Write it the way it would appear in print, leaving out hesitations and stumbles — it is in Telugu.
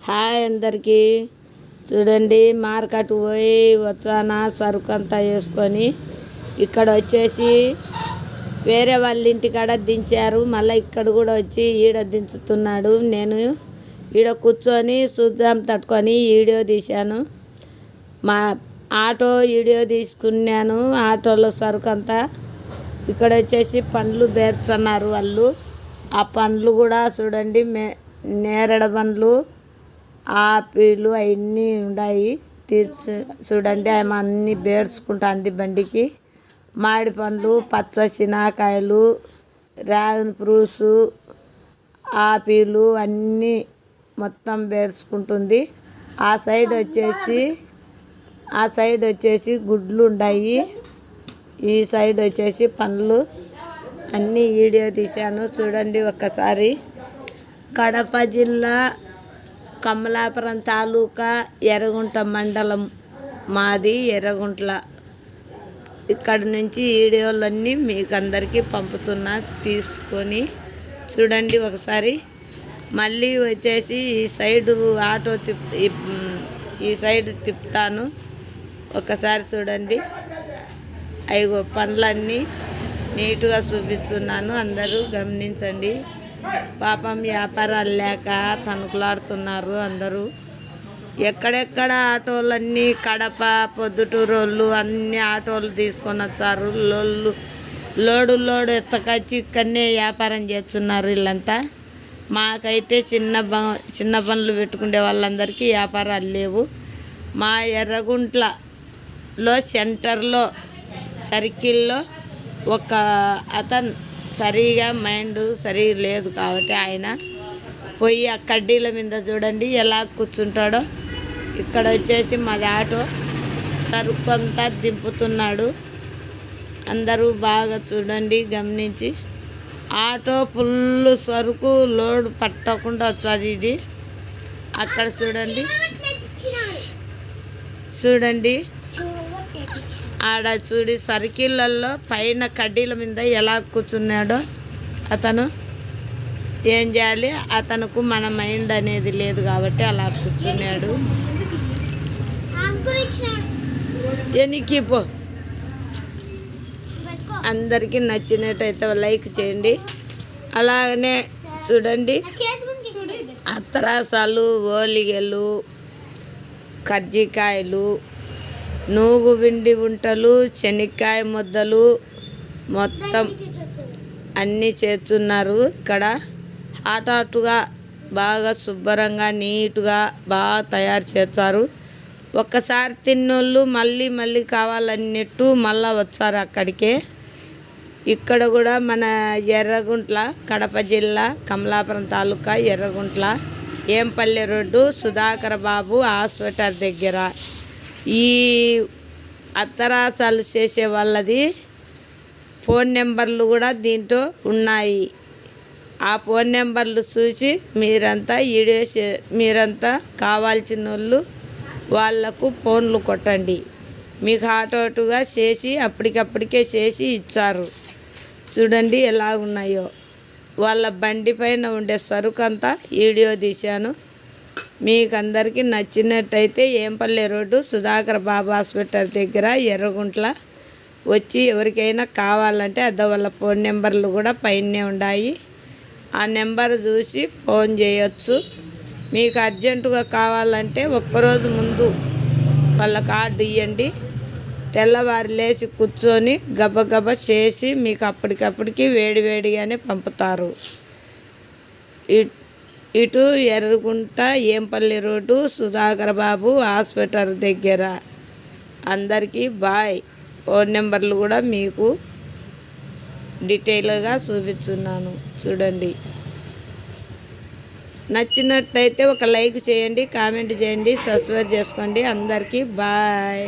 హాయ్ అందరికీ. చూడండి, మార్కెట్ పోయి వచ్చానా సరుకు అంతా వేసుకొని ఇక్కడ వచ్చేసి వేరే వాళ్ళ ఇంటికాడ దించారు. మళ్ళీ ఇక్కడ కూడా వచ్చి ఈడ దించుతున్నాడు. నేను ఈడ కూర్చొని చూద్దాం తట్టుకొని వీడియో తీశాను. మా ఆటో వీడియో తీసుకున్నాను. ఆటోలో సరుకు అంతా ఇక్కడ వచ్చేసి పండ్లు పేర్చున్నారు వాళ్ళు. ఆ పండ్లు కూడా చూడండి, నేరేడు పండ్లు, ఆపిల్ అవన్నీ ఉన్నాయి. చూడండి, ఆమె అన్నీ పేర్చుకుంటుంది బండికి. మామిడి పండ్లు, పచ్చ శనగకాయలు, డ్రాగన్ ఫ్రూట్స్, ఆపిల్ అన్నీ మొత్తం పేర్చుకుంటుంది. ఆ సైడ్ వచ్చేసి గుడ్లు ఉన్నాయి. ఈ సైడ్ వచ్చేసి పండ్లు అన్నీ వీడియో తీశాను. చూడండి ఒక్కసారి. కడప జిల్లా కమలాపురం తాలూకా ఎర్రగుంట మండలం మాది. ఎర్రగుంట్ల. ఇక్కడ నుంచి వీడియోలన్నీ మీకు అందరికీ పంపుతున్నా, తీసుకొని చూడండి ఒకసారి. మళ్ళీ వచ్చేసి ఈ సైడు ఆటో ఈ సైడ్ తిప్పుతాను. ఒకసారి చూడండి. అయ్యో పండ్లన్నీ నీట్గా చూపిస్తున్నాను, అందరూ గమనించండి. పాపం వ్యాపారాలు లేక తణుకులాడుతున్నారు అందరూ. ఎక్కడెక్కడ ఆటోలన్నీ కడప, పొద్దుటూరు వాళ్ళు అన్ని ఆటోలు తీసుకొని వచ్చారు. లోడు ఎత్తకొచ్చి ఇక్కడనే వ్యాపారం చేస్తున్నారు వీళ్ళంతా. మాకైతే చిన్న పనులు పెట్టుకునే వాళ్ళందరికీ వ్యాపారాలు లేవు. మా ఎర్రగుంట్లలో సెంటర్లో సర్కిల్లో ఒక అతను సరిగా మైండ్ సరిగా లేదు కాబట్టి ఆయన పోయి ఆ కడ్డీల మీద చూడండి ఎలా కూర్చుంటాడో. ఇక్కడ వచ్చేసి మాది ఆటో సరుకు అంతా దింపుతున్నాడు. అందరూ బాగా చూడండి, గమనించి. ఆటో ఫుల్ సరుకు లోడ్ పట్టకుండా వచ్చేది ఇది. అక్కడ చూడండి ఆడ చూడి సర్కిళ్ళల్లో పైన కడ్డీల మీద ఎలా కూర్చున్నాడో అతను. ఏం చేయాలి, అతనుకు మన మైండ్ అనేది లేదు కాబట్టి అలా కూర్చున్నాడు. ఎనికి పో. అందరికీ నచ్చినట్టయితే లైక్ చేయండి. అలాగనే చూడండి, అత్తరాసాలు, ఓలిగలు, కజ్జికాయలు, నూగు పిండి వంటలు, శనక్కాయ ముద్దలు మొత్తం అన్నీ చేస్తున్నారు. ఇక్కడ హాటుగా బాగా శుభ్రంగా నీట్గా బాగా తయారు చేస్తారు. ఒక్కసారి తిన్నోళ్ళు మళ్ళీ కావాలన్నట్టు మళ్ళీ వచ్చారు అక్కడికే. ఇక్కడ కూడా మన ఎర్రగుంట్ల, కడప జిల్లా కమలాపురం తాలూకా ఎర్రగుంట్ల ఏంపల్లె రోడ్డు సుధాకర్ బాబు హాస్పిటల్ దగ్గర ఈ అత్తరాసాలు చేసే వాళ్ళది ఫోన్ నెంబర్లు కూడా దీంట్లో ఉన్నాయి. ఆ ఫోన్ నెంబర్లు చూసి మీరంతా కావాల్సిన వాళ్ళు వాళ్ళకు ఫోన్లు కొట్టండి. మీకు హాటుగా చేసి అప్పటికప్పటికే చేసి ఇచ్చారు. చూడండి ఎలా ఉన్నాయో. వాళ్ళ బండి పైన ఉండే సరుకు అంతా వీడియో తీశాను. మీకు అందరికీ నచ్చినట్టయితే ఏంపల్లె రోడ్డు సుధాకర్ బాబు హాస్పిటల్ దగ్గర ఎర్రగుంట్ల వచ్చి ఎవరికైనా కావాలంటే వాళ్ళ ఫోన్ నెంబర్లు కూడా పైనే ఉన్నాయి. ఆ నెంబర్ చూసి ఫోన్ చేయొచ్చు. మీకు అర్జెంటుగా కావాలంటే ఒక్కరోజు ముందు వాళ్ళ కార్డు ఇవ్వండి. తెల్లవారు లేచి కూర్చొని గబగబ చేసి మీకు అప్పటికప్పటికి వేడిగానే పంపుతారు. ఇటు ఎర్రగుంట ఏంపల్లి రోడ్డు సుధాకర్ బాబు హాస్పిటల్ దగ్గర. అందరికీ బాయ్. ఫోన్ నెంబర్లు కూడా మీకు డీటెయిల్గా చూపిస్తున్నాను. చూడండి, నచ్చినట్టయితే ఒక లైక్ చేయండి, కామెంట్ చేయండి, సబ్స్క్రైబ్ చేసుకోండి. అందరికీ బాయ్.